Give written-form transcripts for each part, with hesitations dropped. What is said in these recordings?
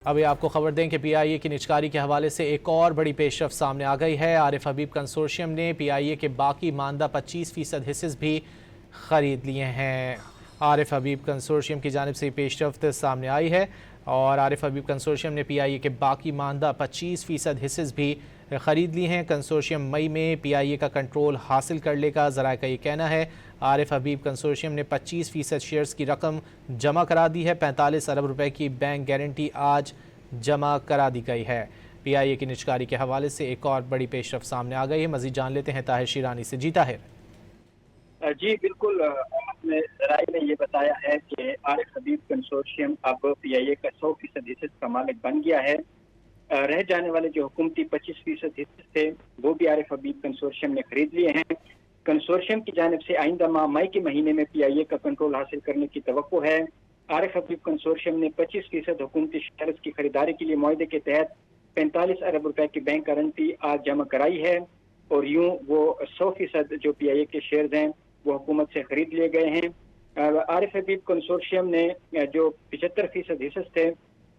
ابھی آپ کو خبر دیں کہ پی آئی اے کی نجکاری کے حوالے سے ایک اور بڑی پیش رفت سامنے آ گئی ہے۔ عارف حبیب کنسورشیم نے پی آئی اے کے باقی ماندہ 25% حصص بھی خرید لیے ہیں۔ عارف حبیب کنسورشیم کی جانب سے یہ پیش رفت سامنے آئی ہے اور عارف حبیب کنسورشیم نے پی آئی اے کے باقی ماندہ 25% حصص بھی خرید لی ہیں۔ کنسورشیم مئی میں پی آئی اے کا کنٹرول حاصل کر لے گا، ذرائع کا یہ کہنا ہے۔ عارف حبیب کنسورشیم نے 25% شیئرز کی رقم جمع کرا دی ہے۔ 45 ارب روپے کی بینک گارنٹی آج جمع کرا دی گئی ہے۔ پی آئی اے کی نجکاری کے حوالے سے ایک اور بڑی پیش رفت سامنے آ گئی ہے۔ مزید جان لیتے ہیں طاہر شیرانی سے۔ جی طاہر۔ جی بالکل، ذرائع نے یہ بتایا ہے کہ عارف حبیب کنسورشیم اب پی آئی اے کا 100% حصص کا مالک بن گیا ہے۔ رہ جانے والے جو حکومتی 25% حصص تھے وہ بھی عارف حبیب کنسورشیم نے خرید لیے ہیں۔ کنسورشیم کی جانب سے آئندہ ماہ مئی کے مہینے میں پی آئی اے کا کنٹرول حاصل کرنے کی توقع ہے۔ عارف حبیب کنسورشیم نے 25% حکومتی شیئرز کی خریداری کے لیے معاہدے کے تحت 45 ارب روپے کی بینک گارنٹی آج جمع کرائی ہے اور یوں وہ 100% جو پی آئی اے کے شیئرز ہیں وہ حکومت سے خرید لیے گئے ہیں۔ عارف حبیب کنسورشیم نے جو 75% حصص تھے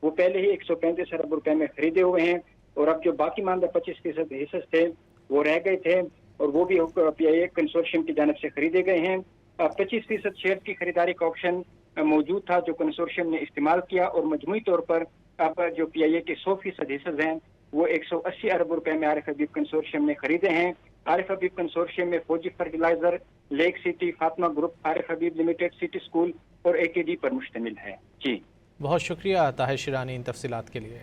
وہ پہلے ہی 135 ارب روپے میں خریدے ہوئے ہیں اور اب جو باقی ماندہ 25% حصص تھے وہ رہ گئے تھے اور وہ بھی پی آئی اے کنسورشیم کی جانب سے خریدے گئے ہیں۔ 25% شیئر کی خریداری کا آپشن موجود تھا جو کنسورشیم نے استعمال کیا اور مجموعی طور پر اب جو پی آئی اے کے 100% حصص ہیں وہ 180 ارب روپے میں عارف حبیب کنسورشیم نے خریدے ہیں۔ عارف حبیب کنسورشیم میں Fauji fertiliser, lake city, Fatima group, Arif Habib limited, city school اور اے کے ڈی پر مشتمل ہے۔ جی بہت شکریہ طاہر شیرانی ان تفصیلات کے لیے۔